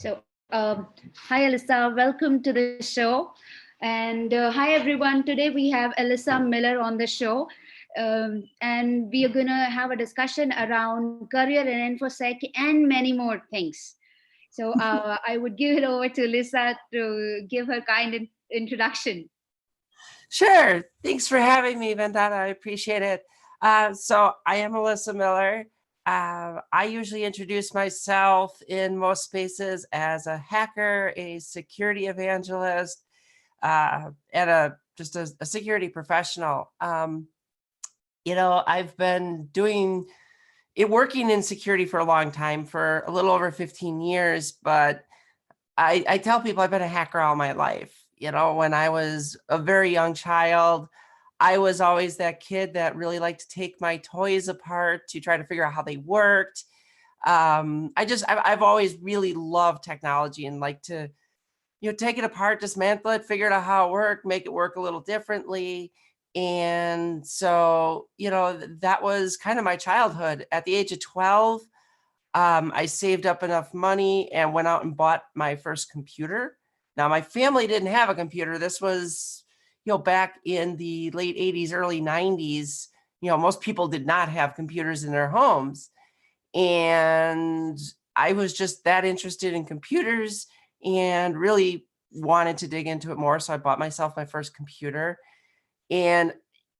So, hi, Alyssa. Welcome to the show. And hi, everyone. Today we have Alyssa Miller on the show. And we are going to have a discussion around career in InfoSec and many more things. So, I would give it over to Alyssa to give her kind introduction. Sure. Thanks for having me, Vandana. I appreciate it. So I am Alyssa Miller. I usually introduce myself in most spaces as a hacker, a security evangelist, and just a security professional. I've been working in security for a long time, for a little over 15 years, but I tell people I've been a hacker all my life. When I was a very young child, I was always that kid that really liked to take my toys apart to try to figure out how they worked. I've always really loved technology and like to, take it apart, dismantle it, figure out how it worked, make it work a little differently. And so, that was kind of my childhood. At the age of 12, I saved up enough money and went out and bought my first computer. Now, my family didn't have a computer. This was, back in the late 80s, early 90s. Most people did not have computers in their homes. And I was just that interested in computers and really wanted to dig into it more. So I bought myself my first computer. And,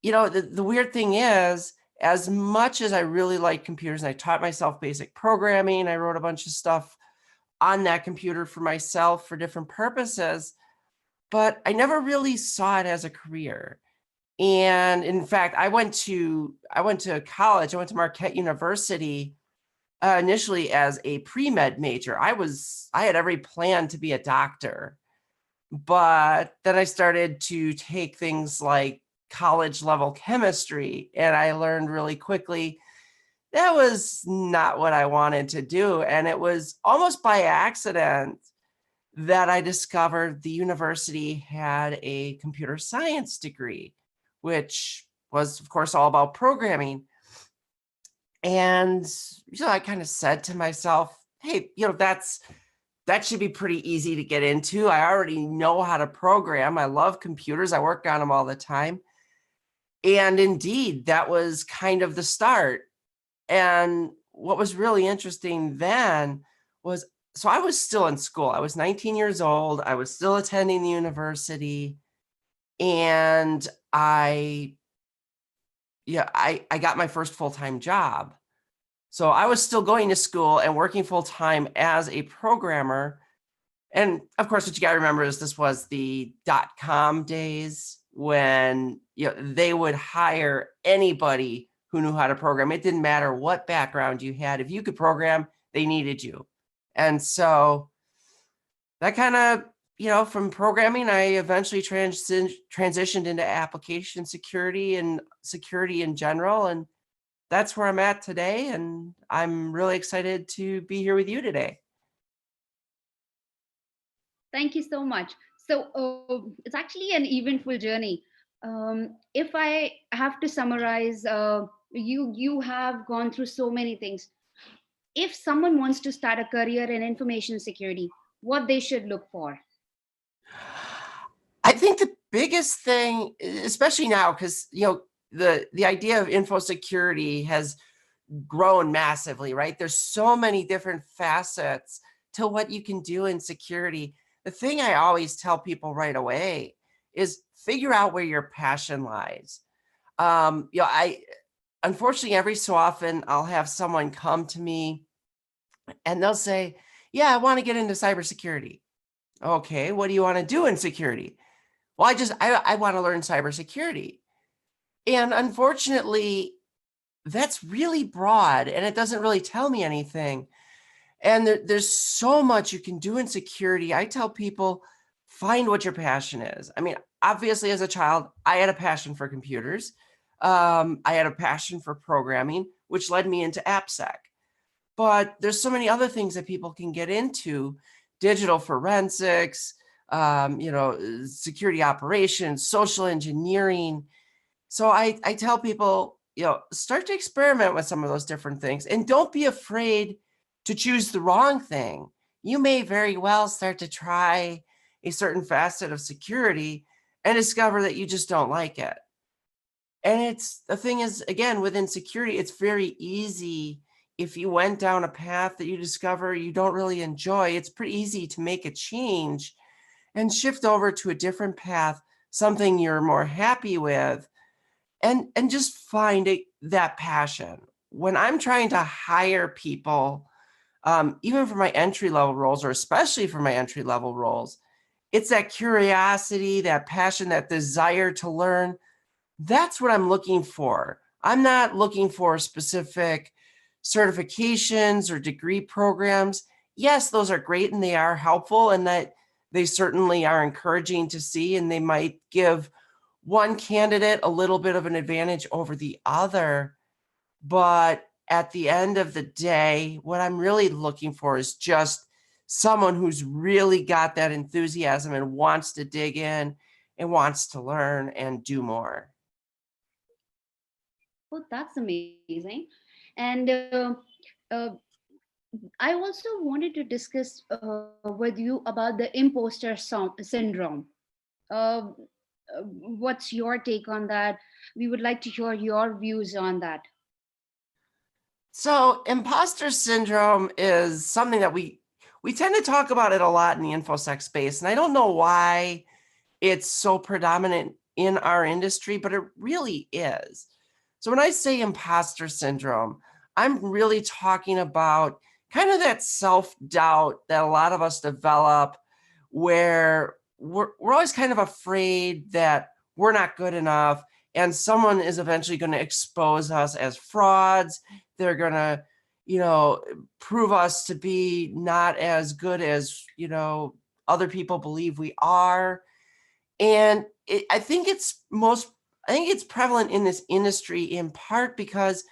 the weird thing is, as much as I really like computers and I taught myself basic programming, I wrote a bunch of stuff on that computer for myself for different purposes, but I never really saw it as a career. And in fact, I went to college. I went to Marquette University initially as a pre-med major. I had every plan to be a doctor, but then I started to take things like college level chemistry, and I learned really quickly that was not what I wanted to do. And it was almost by accident that I discovered the university had a computer science degree, which was, of course, all about programming. And I kind of said to myself, hey, that should be pretty easy to get into. I already know how to program. I love computers. I work on them all the time. And indeed, that was kind of the start. And what was really interesting then was, so I was still in school. I was 19 years old. I was still attending the university. And I got my first full-time job. So I was still going to school and working full-time as a programmer. And of course, what you got to remember is this was the .com days when they would hire anybody who knew how to program. It didn't matter what background you had. If you could program, they needed you. And so that kind of, from programming, I eventually transitioned into application security and security in general. And that's where I'm at today. And I'm really excited to be here with you today. Thank you so much. So it's actually an eventful journey. If I have to summarize, you have gone through so many things. If someone wants to start a career in information security, what they should look for? I think the biggest thing, especially now, because the idea of info security has grown massively, right? There's so many different facets to what you can do in security. The thing I always tell people right away is figure out where your passion lies. I unfortunately, every so often I'll have someone come to me and they'll say, yeah, I want to get into cybersecurity. Okay, what do you want to do in security? Well, I want to learn cybersecurity. And unfortunately, that's really broad and it doesn't really tell me anything. And there's so much you can do in security. I tell people, find what your passion is. I mean, obviously, as a child, I had a passion for computers. I had a passion for programming, which led me into AppSec. But there's so many other things that people can get into: digital forensics, security operations, social engineering. So I tell people, start to experiment with some of those different things, and don't be afraid to choose the wrong thing. you may very well start to try a certain facet of security and discover that you just don't like it. And the thing is, again, within security, it's very easy. If you went down a path that you discover you don't really enjoy, it's pretty easy to make a change and shift over to a different path, something you're more happy with, and just find that passion. When I'm trying to hire people, even for my entry level roles, or especially for my entry level roles, it's that curiosity, that passion, that desire to learn. That's what I'm looking for. I'm not looking for specific certifications or degree programs. Yes, those are great and they are helpful, and that they certainly are encouraging to see, and they might give one candidate a little bit of an advantage over the other. But at the end of the day, what I'm really looking for is just someone who's really got that enthusiasm and wants to dig in and wants to learn and do more. Oh, that's amazing. And uh, I also wanted to discuss with you about the imposter syndrome. Uh, what's your take on that? We would like to hear your views on that. So imposter syndrome is something that we tend to talk about it a lot in the InfoSec space. And I don't know why it's so predominant in our industry, but it really is. So when I say imposter syndrome, I'm really talking about kind of that self-doubt that a lot of us develop, where we're always kind of afraid that we're not good enough and someone is eventually going to expose us as frauds. They're going to, prove us to be not as good as, other people believe we are. And I think it's prevalent in this industry in part because,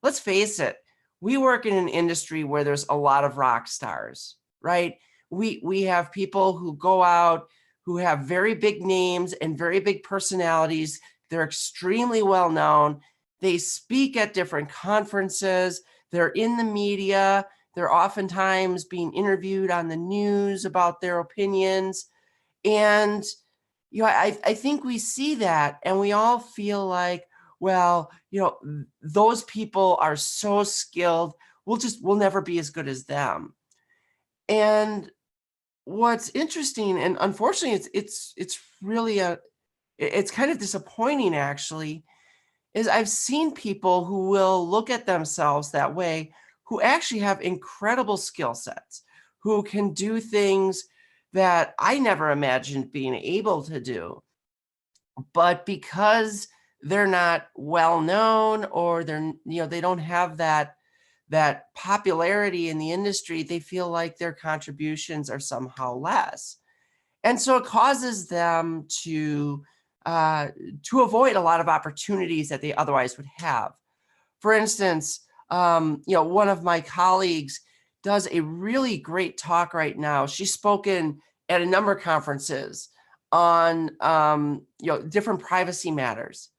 let's face it, we work in an industry where there's a lot of rock stars, right? We have people who go out who have very big names and very big personalities. They're extremely well known. They speak at different conferences. They're in the media. They're oftentimes being interviewed on the news about their opinions. And I think we see that and we all feel like, well, those people are so skilled. We'll never be as good as them. And what's interesting, and unfortunately, it's really it's kind of disappointing actually, is I've seen people who will look at themselves that way, who actually have incredible skill sets, who can do things that I never imagined being able to do. But because they're not well known, or they don't have that popularity in the industry, they feel like their contributions are somehow less. And so it causes them to avoid a lot of opportunities that they otherwise would have. For instance, one of my colleagues does a really great talk right now. She's spoken at a number of conferences on different privacy matters.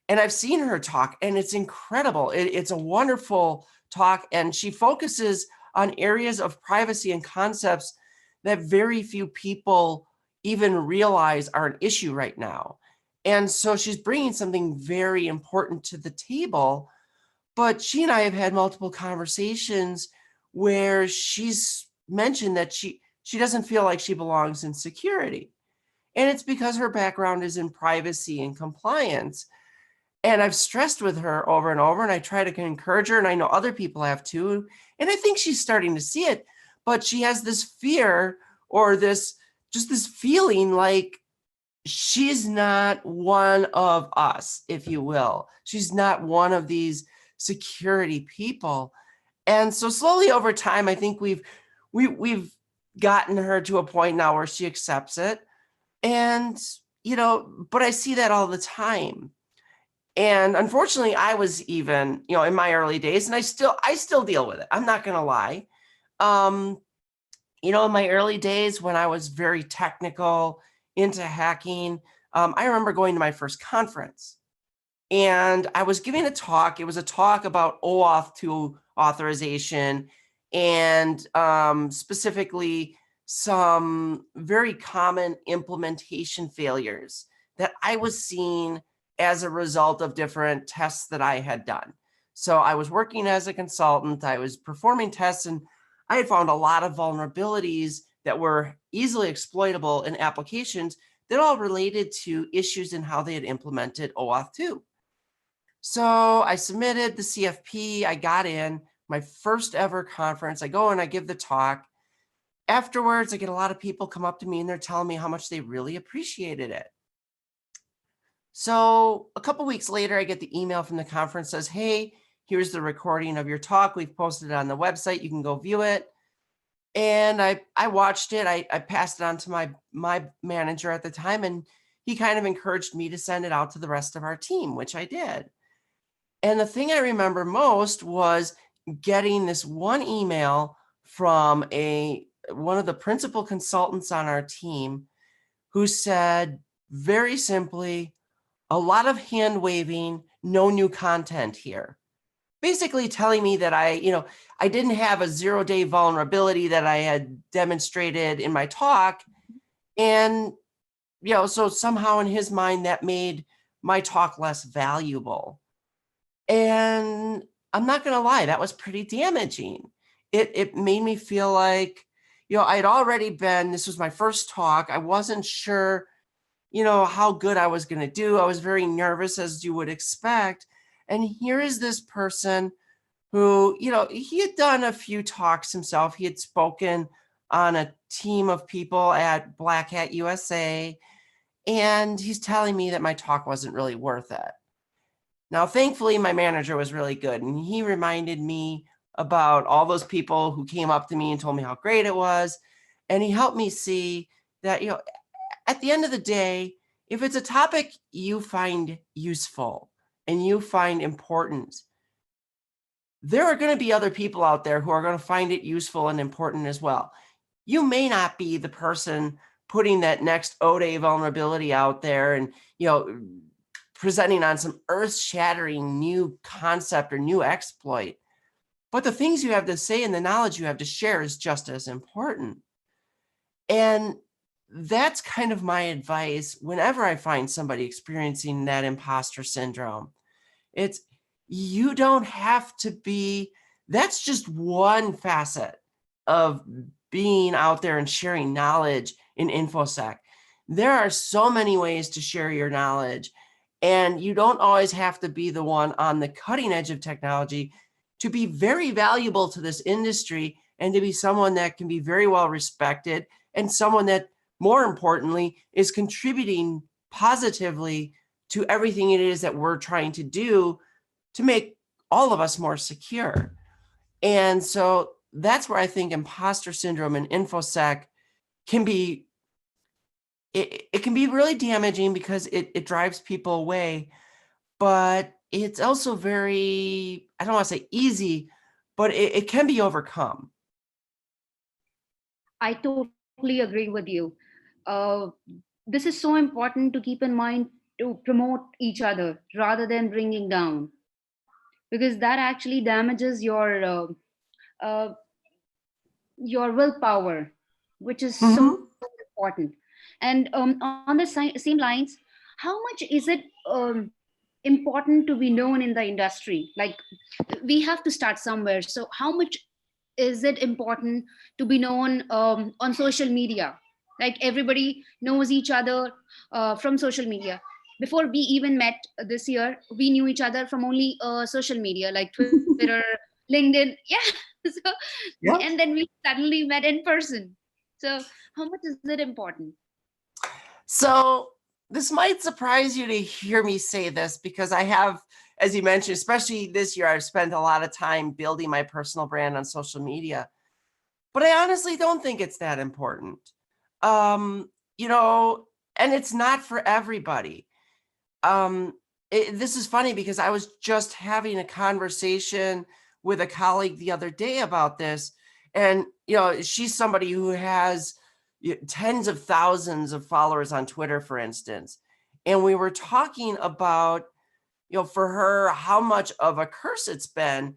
And I've seen her talk, and it's incredible. It's a wonderful talk, and she focuses on areas of privacy and concepts that very few people even realize are an issue right now. And so she's bringing something very important to the table. But she and I have had multiple conversations where she's mentioned that she doesn't feel like she belongs in security. And it's because her background is in privacy and compliance. And I've stressed with her over and over, and I try to encourage her, and I know other people have too. And I think she's starting to see it, but she has this fear, or this feeling like she's not one of us, if you will. She's not one of these security people. And so slowly over time, I think we've gotten her to a point now where she accepts it. And, but I see that all the time. And unfortunately, I was even, in my early days, and I still deal with it. I'm not going to lie. In my early days when I was very technical, into hacking, I remember going to my first conference, and I was giving a talk. It was a talk about OAuth 2 authorization. and specifically some very common implementation failures that I was seeing as a result of different tests that I had done. So I was working as a consultant, I was performing tests, and I had found a lot of vulnerabilities that were easily exploitable in applications that all related to issues in how they had implemented OAuth 2. So I submitted the CFP, I got in my first ever conference. I go and I give the talk. Afterwards, I get a lot of people come up to me and they're telling me how much they really appreciated it. So a couple weeks later, I get the email from the conference says, hey, here's the recording of your talk. We've posted it on the website. You can go view it. And I watched it. I passed it on to my manager at the time, and he kind of encouraged me to send it out to the rest of our team, which I did. And the thing I remember most was getting this one email from one of the principal consultants on our team who said very simply, a lot of hand waving, no new content here. Basically telling me that I didn't have a 0-day vulnerability that I had demonstrated in my talk. And, so somehow in his mind that made my talk less valuable. And I'm not going to lie, that was pretty damaging. It made me feel like, I'd already this was my first talk. I wasn't sure, how good I was going to do. I was very nervous, as you would expect. And here is this person who, he had done a few talks himself. He had spoken on a team of people at Black Hat USA. And he's telling me that my talk wasn't really worth it. Now, thankfully, my manager was really good, and he reminded me about all those people who came up to me and told me how great it was. And he helped me see that, at the end of the day, if it's a topic you find useful and you find important, there are going to be other people out there who are going to find it useful and important as well. You may not be the person putting that next O-Day vulnerability out there and, presenting on some earth-shattering new concept or new exploit. But the things you have to say and the knowledge you have to share is just as important. And that's kind of my advice whenever I find somebody experiencing that imposter syndrome. It's, you don't have to be, that's just one facet of being out there and sharing knowledge in InfoSec. There are so many ways to share your knowledge. And you don't always have to be the one on the cutting edge of technology to be very valuable to this industry and to be someone that can be very well respected and someone that, more importantly, is contributing positively to everything it is that we're trying to do to make all of us more secure. And so that's where I think imposter syndrome and InfoSec can be it can be really damaging because it drives people away, but it's also very, I don't want to say easy, but it can be overcome. I totally agree with you. This is so important to keep in mind to promote each other rather than bringing down, because that actually damages your willpower, which is so important. And on the same lines, how much is it important to be known in the industry? Like, we have to start somewhere. So how much is it important to be known on social media? Like, everybody knows each other from social media. Before we even met this year, we knew each other from only social media like Twitter, LinkedIn. Yeah. So, Yeah. and then we suddenly met in person. So how much is it important? So this might surprise you to hear me say this, because I have, as you mentioned, especially this year, I've spent a lot of time building my personal brand on social media. But I honestly don't think it's that important. And it's not for everybody. This is funny because I was just having a conversation with a colleague the other day about this. And, she's somebody who has tens of thousands of followers on Twitter, for instance. And we were talking about, for her, how much of a curse it's been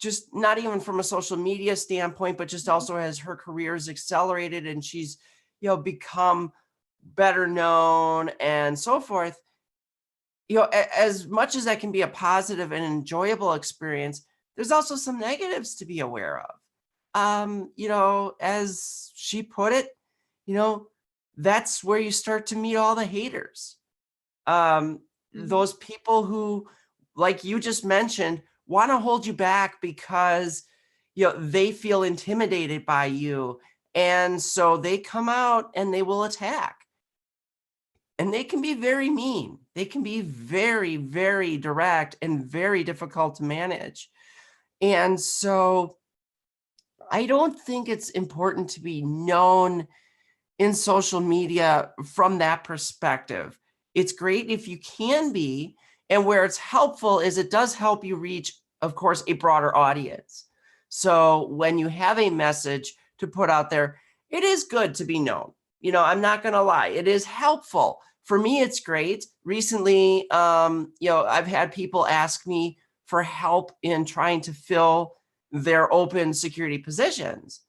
just not even from a social media standpoint, but just also as her career's accelerated and she's, become better known and so forth, as much as that can be a positive and enjoyable experience, there's also some negatives to be aware of. As she put it, that's where you start to meet all the haters. Those people who, like you just mentioned, want to hold you back because, they feel intimidated by you. And so they come out and they will attack. And they can be very mean. They can be very, very direct and very difficult to manage. And so I don't think it's important to be known in social media from that perspective. It's great if you can be, and where it's helpful is it does help you reach, of course, a broader audience. So when you have a message to put out there, it is good to be known. I'm not going to lie. It is helpful. For me, it's great. Recently, I've had people ask me for help in trying to fill their open security positions.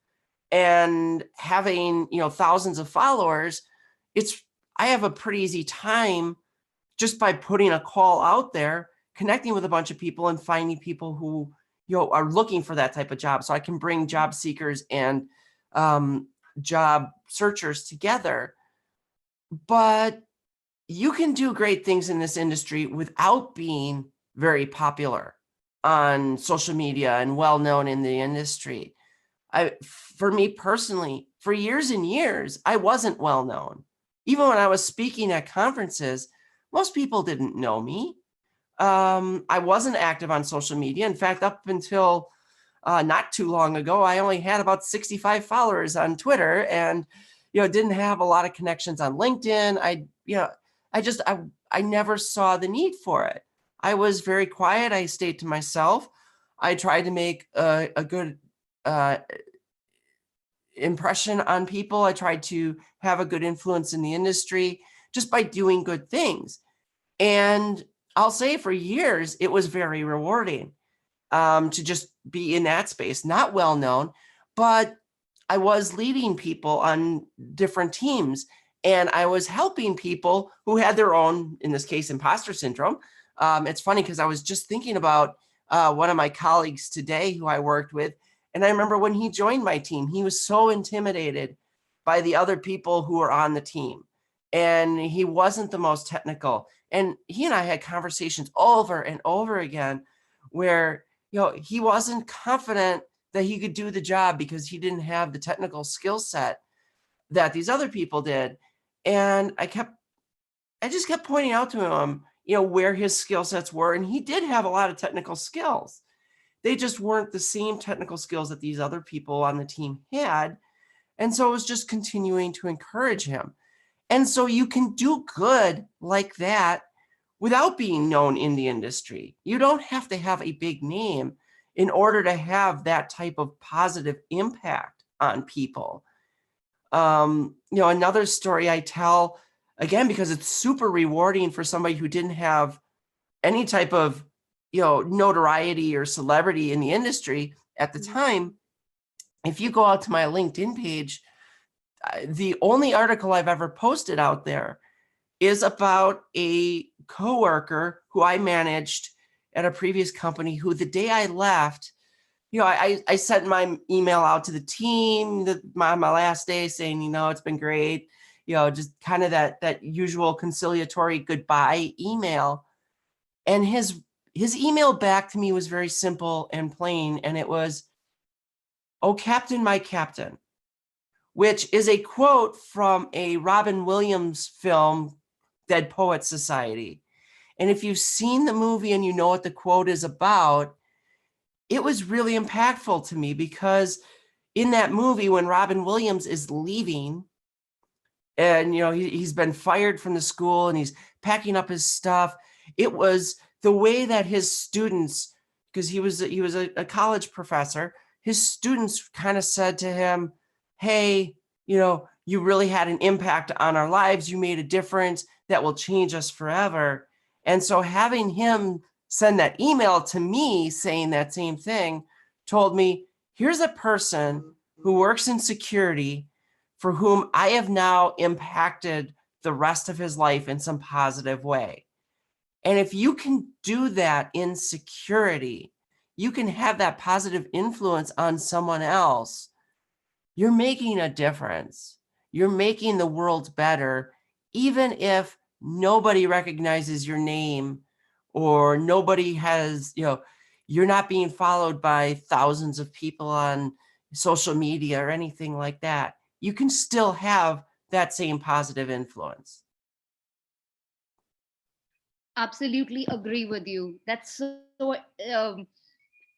And having, thousands of followers, I have a pretty easy time just by putting a call out there, connecting with a bunch of people and finding people who, are looking for that type of job. So I can bring job seekers and job searchers together. But you can do great things in this industry without being very popular on social media and well-known in the industry. For me personally, for years and years, I wasn't well known. Even when I was speaking at conferences, most people didn't know me. I wasn't active on social media. In fact, up until not too long ago, I only had about 65 followers on Twitter and, didn't have a lot of connections on LinkedIn. I never saw the need for it. I was very quiet. I stayed to myself. I tried to make a good impression on people. I tried to have a good influence in the industry just by doing good things. And I'll say for years, it was very rewarding to just be in that space, not well known, but I was leading people on different teams and I was helping people who had their own, in this case, imposter syndrome. It's funny because I was just thinking about one of my colleagues today who I worked with. And I remember when he joined my team, he was so intimidated by the other people who were on the team. And he wasn't the most technical. And he and I had conversations over and over again where, he wasn't confident that he could do the job because he didn't have the technical skill set that these other people did. And I just kept pointing out to him, where his skill sets were. And he did have a lot of technical skills. They just weren't the same technical skills that these other people on the team had. And so it was just continuing to encourage him. And so you can do good like that without being known in the industry. You don't have to have a big name in order to have that type of positive impact on people. Another story I tell, again, because it's super rewarding for somebody who didn't have any type of, notoriety or celebrity in the industry at the time. If you go out to my LinkedIn page, the only article I've ever posted out there is about a coworker who I managed at a previous company who the day I left, I sent my email out to the team my last day saying, it's been great, just kind of that usual conciliatory goodbye email. And his email back to me was very simple and plain. And it was, "Oh, Captain, my Captain," which is a quote from a Robin Williams film, Dead Poets Society. And if you've seen the movie and you know what the quote is about, it was really impactful to me because in that movie, when Robin Williams is leaving and, he's been fired from the school and he's packing up his stuff, it was the way that his students, because he was a college professor, his students kind of said to him, "Hey, you really had an impact on our lives. You made a difference that will change us forever." And so having him send that email to me saying that same thing told me, here's a person who works in security for whom I have now impacted the rest of his life in some positive way. And if you can do that in security, you can have that positive influence on someone else. You're making a difference. You're making the world better, even if nobody recognizes your name or nobody has, you're not being followed by thousands of people on social media or anything like that. You can still have that same positive influence. Absolutely agree with you. That's so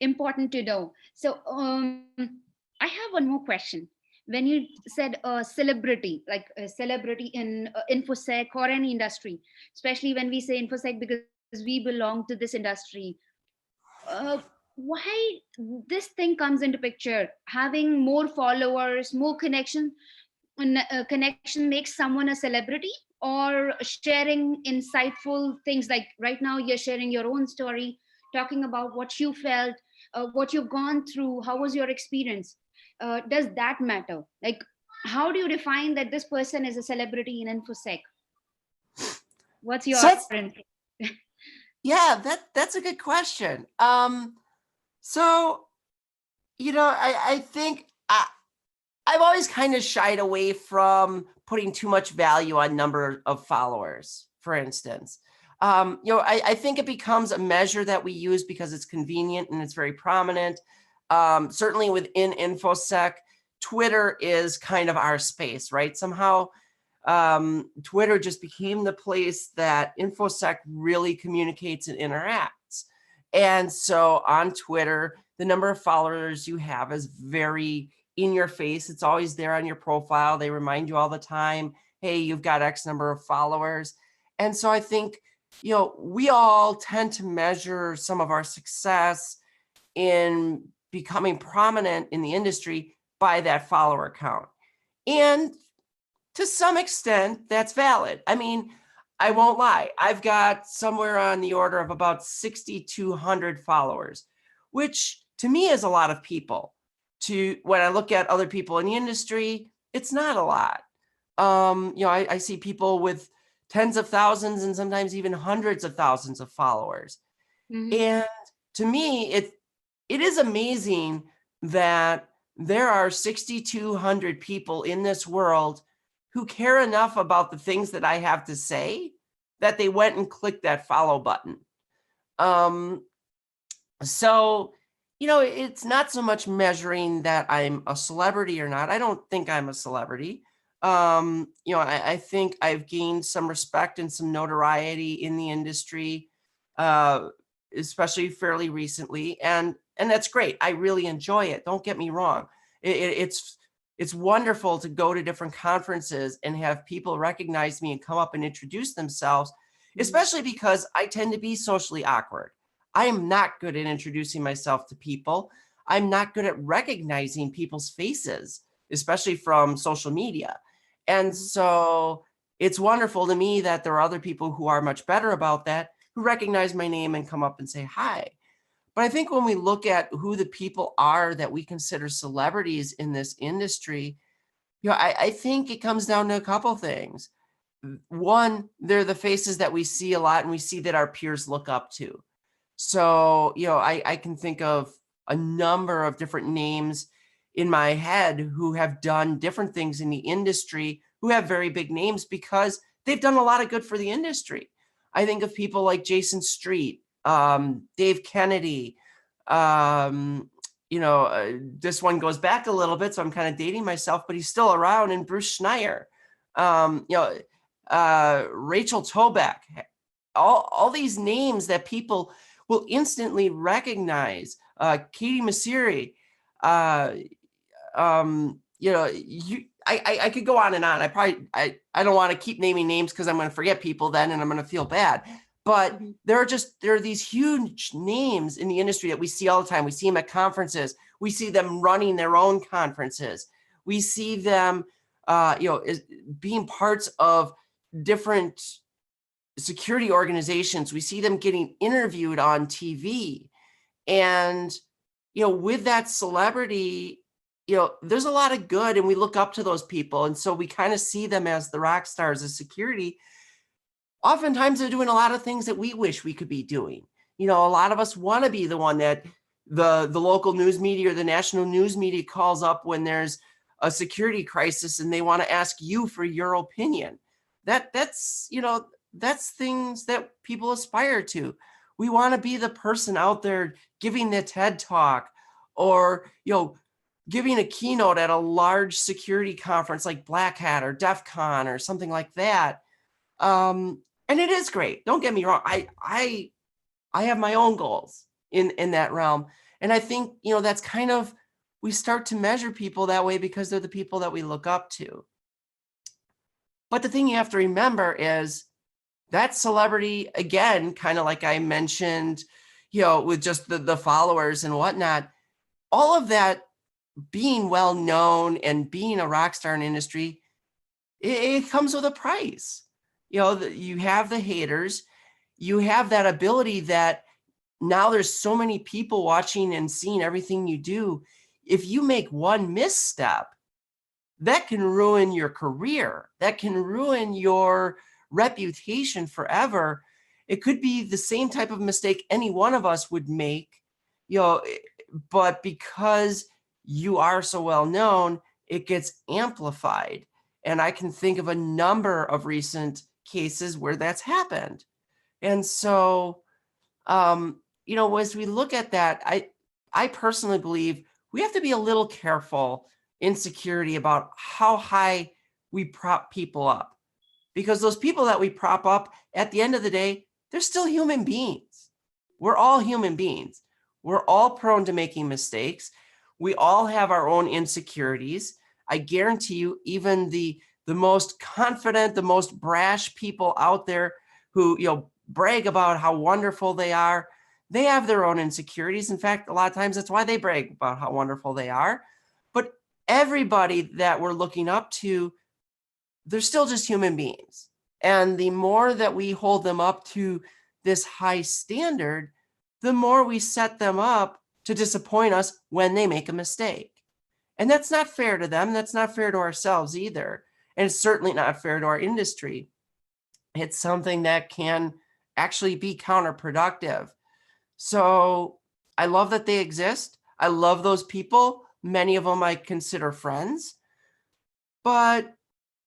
important to know. So I have one more question. When you said celebrity, like a celebrity in infosec or any industry, especially when we say infosec because we belong to this industry, uh, why this thing comes into picture? Having more followers, more connection makes someone a celebrity, or sharing insightful things like right now you're sharing your own story, talking about what you felt, what you've gone through, how was your experience? Does that matter? Like, how do you define that this person is a celebrity in infosec? What's So your that's, yeah, that's a good question. So, I think I've always kind of shied away from putting too much value on number of followers, for instance. I think it becomes a measure that we use because it's convenient and it's very prominent. Certainly within InfoSec, Twitter is kind of our space, right? Somehow Twitter just became the place that InfoSec really communicates and interacts. And so on Twitter, the number of followers you have is very in your face. It's always there on your profile. They remind you all the time, hey, you've got X number of followers. And so I think, we all tend to measure some of our success in becoming prominent in the industry by that follower count. And to some extent, that's valid. I mean, I won't lie. I've got somewhere on the order of about 6,200 followers, which to me is a lot of people. When I look at other people in the industry, it's not a lot. I see people with tens of thousands and sometimes even hundreds of thousands of followers. Mhm. And to me, it is amazing that there are 6,200 people in this world who care enough about the things that I have to say that they went and clicked that follow button. So, it's not so much measuring that I'm a celebrity or not. I don't think I'm a celebrity. I think I've gained some respect and some notoriety in the industry, uh, especially fairly recently, and that's great. I really enjoy it. Don't get me wrong. It's wonderful to go to different conferences and have people recognize me and come up and introduce themselves, especially because I tend to be socially awkward. I am not good at introducing myself to people. I'm not good at recognizing people's faces, especially from social media. And so it's wonderful to me that there are other people who are much better about that, who recognize my name and come up and say hi. But I think when we look at who the people are that we consider celebrities in this industry, I think it comes down to a couple things. One, they're the faces that we see a lot and we see that our peers look up to. So, I can think of a number of different names in my head who have done different things in the industry, who have very big names because they've done a lot of good for the industry. I think of people like Jason Street, Dave Kennedy. This one goes back a little bit, so I'm kind of dating myself, but he's still around, and Bruce Schneier, Rachel Toback, all these names that people will instantly recognize. Katie Masiri, I could go on and on. I don't want to keep naming names because I'm going to forget people then and I'm going to feel bad. But there are these huge names in the industry that we see all the time. We see them at conferences. We see them running their own conferences. We see them, being parts of different security organizations. We see them getting interviewed on TV. And, with that celebrity, there's a lot of good, and we look up to those people. And so we kind of see them as the rock stars of security. Oftentimes they're doing a lot of things that we wish we could be doing. A lot of us want to be the one that the local news media or the national news media calls up when there's a security crisis and they want to ask you for your opinion. That's things that people aspire to. We want to be the person out there giving the TED talk, or giving a keynote at a large security conference like Black Hat or DEF CON or something like that. And it is great. Don't get me wrong. I have my own goals in that realm. And I think, that's kind of, we start to measure people that way because they're the people that we look up to. But the thing you have to remember is that celebrity, again, kind of like I mentioned, with just the followers and whatnot, all of that being well known and being a rock star in industry, it comes with a price. You have the haters, you have that ability that now there's so many people watching and seeing everything you do. If you make one misstep, that can ruin your career. That can ruin your reputation forever. It could be the same type of mistake any one of us would make, but because you are so well known, it gets amplified. And I can think of a number of recent cases where that's happened. And so, as we look at that, I personally believe we have to be a little careful in security about how high we prop people up, because those people that we prop up, at the end of the day, they're still human beings. We're all human beings. We're all prone to making mistakes. We all have our own insecurities. I guarantee you, even the most confident, the most brash people out there who, brag about how wonderful they are, they have their own insecurities. In fact, a lot of times that's why they brag about how wonderful they are. But everybody that we're looking up to, they're still just human beings. And the more that we hold them up to this high standard, the more we set them up to disappoint us when they make a mistake. And that's not fair to them. That's not fair to ourselves either. And it's certainly not fair to our industry. It's something that can actually be counterproductive. So I love that they exist. I love those people. Many of them I consider friends. But,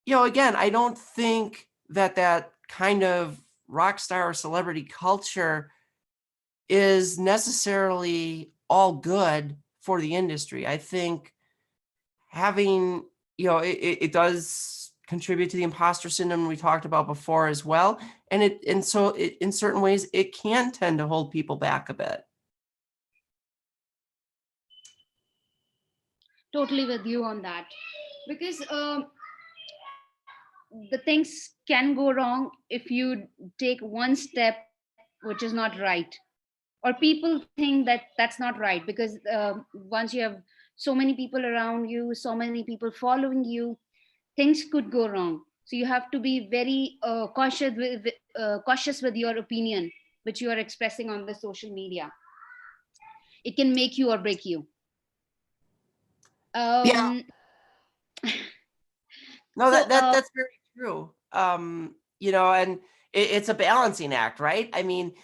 again, I don't think that kind of rock star or celebrity culture is necessarily all good for the industry. I think having, it does contribute to the imposter syndrome we talked about before as well. And so in certain ways, it can tend to hold people back a bit. Totally with you on that, because the things can go wrong if you take one step which is not right, or people think that that's not right, because once you have so many people around you, so many people following you, things could go wrong. So you have to be very cautious with your opinion which you are expressing on the social media. It can make you or break you. Yeah. um No, so that's very true. And it's a balancing act, right? I mean,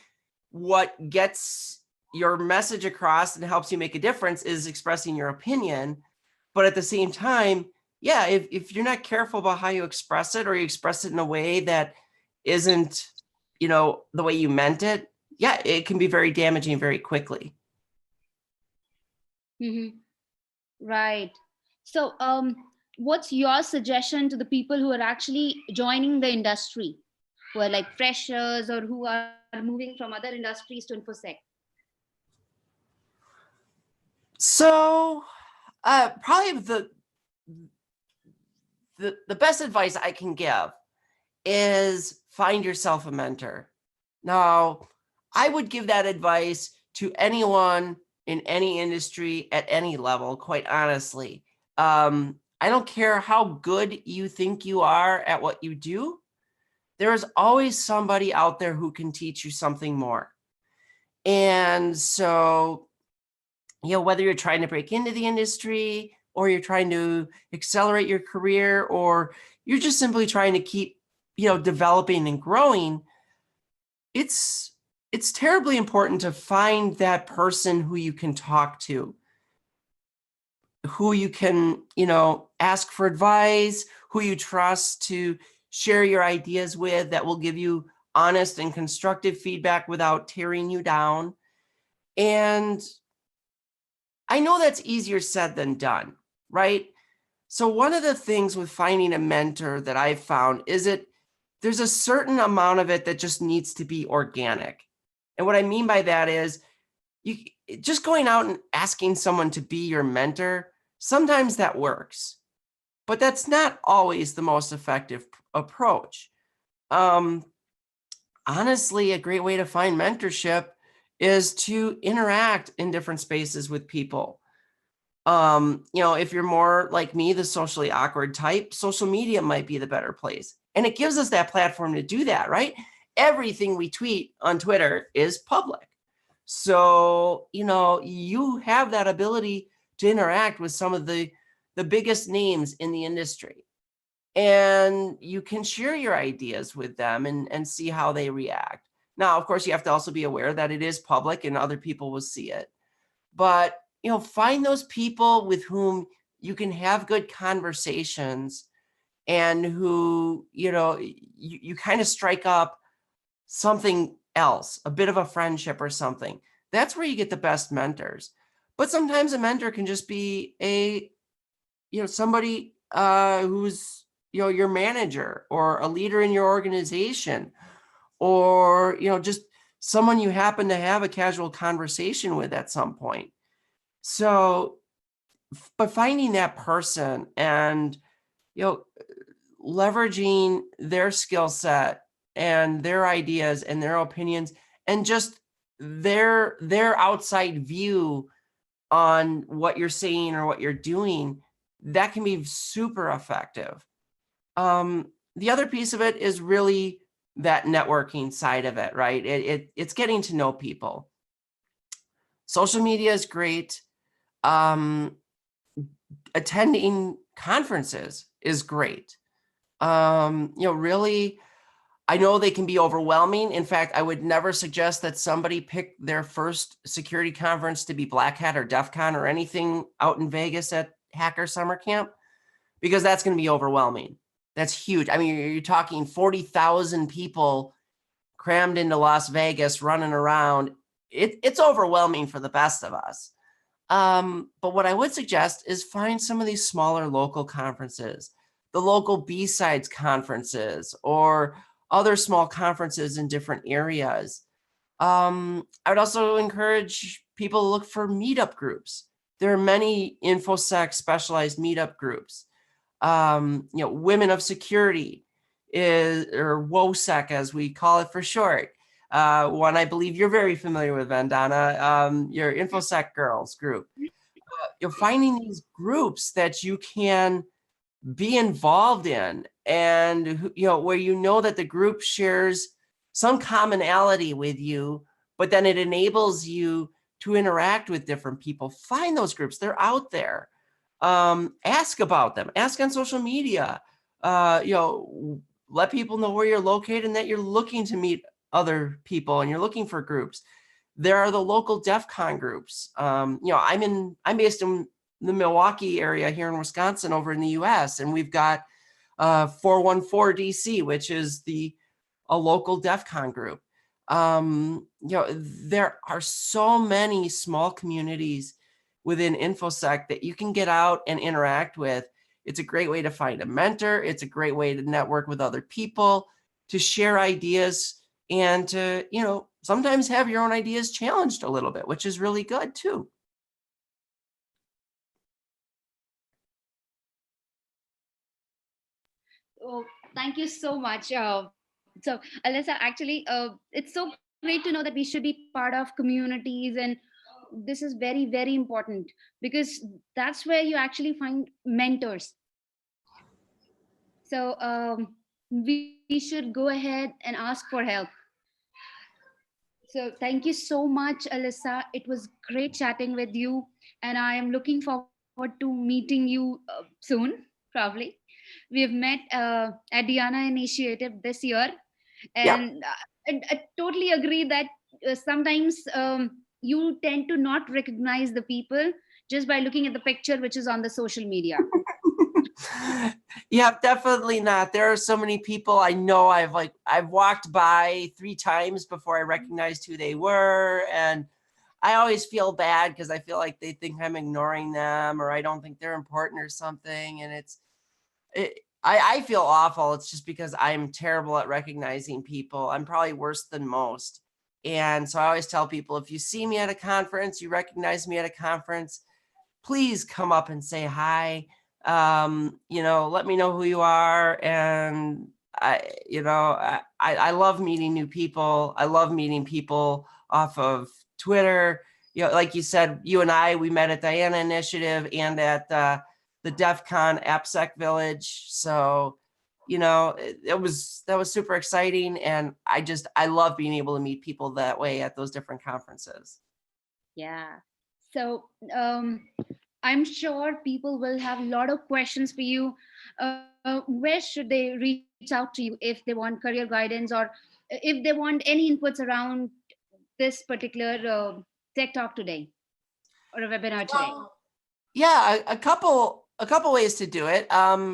what gets your message across and helps you make a difference is expressing your opinion. But at the same time, yeah, if you're not careful about how you express it, or you express it in a way that isn't, the way you meant it, yeah, it can be very damaging very quickly. mhm. Right. So, what's your suggestion to the people who are actually joining the industry, who are like freshers or who are moving from other industries to InfoSec? So, probably the best advice I can give is find yourself a mentor. Now, I would give that advice to anyone in any industry at any level, quite honestly. I don't care how good you think you are at what you do, there is always somebody out there who can teach you something more. And so, whether you're trying to break into the industry or you're trying to accelerate your career or you're just simply trying to keep, developing and growing, it's terribly important to find that person who you can talk to, who you can, ask for advice, who you trust to share your ideas with, that will give you honest and constructive feedback without tearing you down. And I know that's easier said than done, right? So one of the things with finding a mentor that I've found is that there's a certain amount of it that just needs to be organic. And what I mean by that is you just going out and asking someone to be your mentor, sometimes that works, but that's not always the most effective approach. Honestly, a great way to find mentorship is to interact in different spaces with people. If you're more like me, the socially awkward type, social media might be the better place. And it gives us that platform to do that, right? Everything we tweet on Twitter is public. So, you have that ability to interact with some of the biggest names in the industry. And you can share your ideas with them and see how they react. Now, of course, you have to also be aware that it is public and other people will see it. But, find those people with whom you can have good conversations and who, you kind of strike up something else, a bit of a friendship or something. That's where you get the best mentors. But sometimes a mentor can just be somebody who's, your manager or a leader in your organization, or, just someone you happen to have a casual conversation with at some point. So, but finding that person and, leveraging their skill set and their ideas and their opinions and just their outside view on what you're saying or what you're doing, that can be super effective. The other piece of it is really that networking side of it, right? It's getting to know people. Social media is great. Attending conferences is great. Really, I know they can be overwhelming. In fact, I would never suggest that somebody pick their first security conference to be Black Hat or DEF CON or anything out in Vegas at Hacker Summer Camp, because that's going to be overwhelming. That's huge. I mean, you're talking 40,000 people crammed into Las Vegas running around. It's overwhelming for the best of us. But what I would suggest is find some of these smaller local conferences, the local B-Sides conferences, or other small conferences in different areas. I would also encourage people to look for meetup groups. There are many InfoSec specialized meetup groups. Women of Security or WOSEC, as we call it for short. One I believe you're very familiar with, Vandana, your InfoSec Girls group. You're finding these groups that you can be involved in, and where that the group shares some commonality with you, but then it enables you to interact with different people. Find those groups; they're out there. Ask about them. Ask on social media. Let people know where you're located and that you're looking to meet other people and you're looking for groups. There are the local DEF CON groups. I'm based in the Milwaukee area here in Wisconsin over in the US, and we've got 414 DC, which is a local DEF CON group. There are so many small communities within InfoSec that you can get out and interact with. It's a great way to find a mentor. It's a great way to network with other people, to share ideas, and to, sometimes have your own ideas challenged a little bit, which is really good too. Oh, thank you so much. So, Alyssa, actually, it's so great to know that we should be part of communities, and this is very, very important, because that's where you actually find mentors. So, we should go ahead and ask for help. So thank you so much, Alyssa. It was great chatting with you, and I am looking forward to meeting you soon, probably. We've met at Diana Initiative this year, Yep. and I totally agree that sometimes you tend to not recognize the people just by looking at the picture which is on the social media. Yeah, definitely not. There are so many people I know I've walked by 3 times before I recognized who they were. And I always feel bad because I feel like they think I'm ignoring them or I don't think they're important or something. And I feel awful. It's just because I'm terrible at recognizing people. I'm probably worse than most. And so I always tell people, if you see me at a conference, you recognize me at a conference, please come up and say hi. Let me know who you are. And I love meeting new people. I love meeting people off of Twitter. Like you said, you and we met at Diana Initiative and at the DEF CON AppSec Village. So, that was super exciting. And I love being able to meet people that way at those different conferences. Yeah. So I'm sure people will have a lot of questions for you. Where should they reach out to you if they want career guidance, or if they want any inputs around this particular tech talk today or a webinar today? Well, yeah, a couple ways to do it.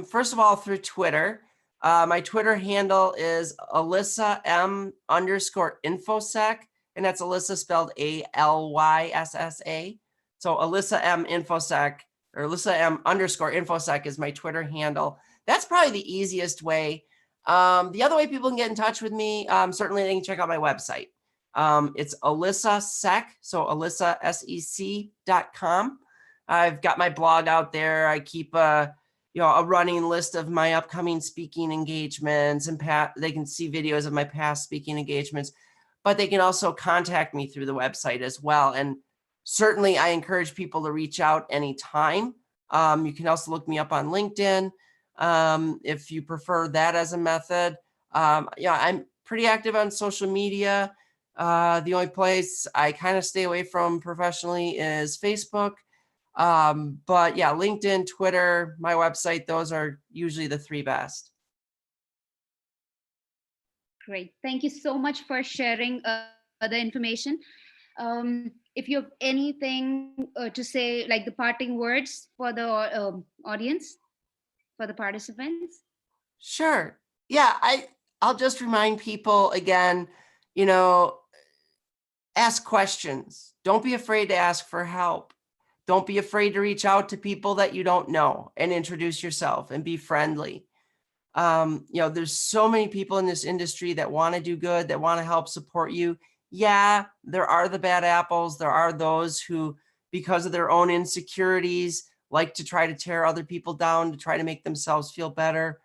First of all, through Twitter. My Twitter handle is Alyssa M_InfoSec, and that's Alyssa spelled ALYSSA. So Alyssa M InfoSec or Alyssa M_InfoSec is my Twitter handle. That's probably the easiest way. The other way people can get in touch with me, certainly they can check out my website. It's Alyssa Sec, so AlyssaSEC.com. I've got my blog out there. I keep a running list of my upcoming speaking engagements, and they can see videos of my past speaking engagements, but they can also contact me through the website as well. And certainly I encourage people to reach out anytime. You can also look me up on LinkedIn if you prefer that as a method. I'm pretty active on social media. The only place I kind of stay away from professionally is Facebook. But yeah, LinkedIn, Twitter, my website, those are usually the 3 best. Great. Thank you so much for sharing the information. If you have anything to say, like the parting words for the audience, for the participants. Sure. Yeah, I'll just remind people again, you know, ask questions. Don't be afraid to ask for help. Don't be afraid to reach out to people that you don't know and introduce yourself and be friendly. There's so many people in this industry that want to do good, that want to help support you. Yeah, there are the bad apples. There are those who, because of their own insecurities, like to try to tear other people down to try to make themselves feel better.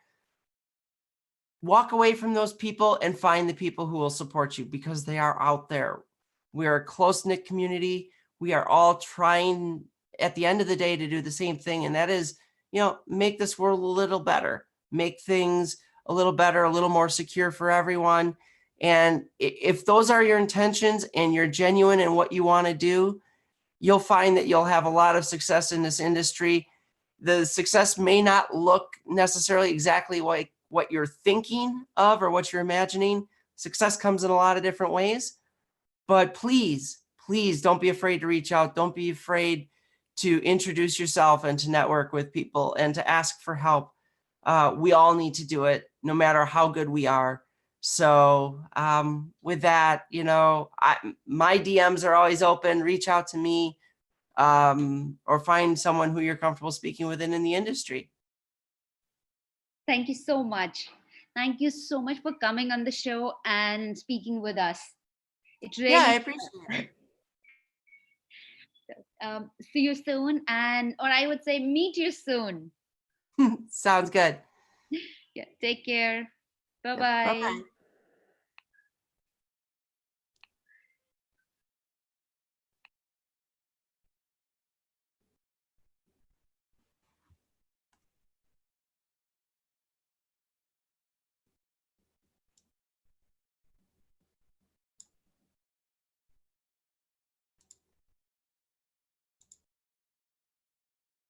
Walk away from those people and find the people who will support you, because they are out there. We are a close-knit community. We are all trying at the end of the day to do the same thing. And that is, make this world a little better, make things a little better, a little more secure for everyone. And if those are your intentions and you're genuine in what you want to do, you'll find that you'll have a lot of success in this industry. The success may not look necessarily exactly like what you're thinking of or what you're imagining. Success comes in a lot of different ways, but please don't be afraid to reach out. Don't be afraid to introduce yourself and to network with people and to ask for help. We all need to do it, no matter how good we are. So with that, my DMs are always open. Reach out to me, or find someone who you're comfortable speaking with in the industry. Thank you so much. Thank you so much for coming on the show and speaking with us. It Yeah, I really appreciate see you soon, or I would say meet you soon. it. Sounds good. Yeah, take care. Bye Yep. bye. Bye-bye.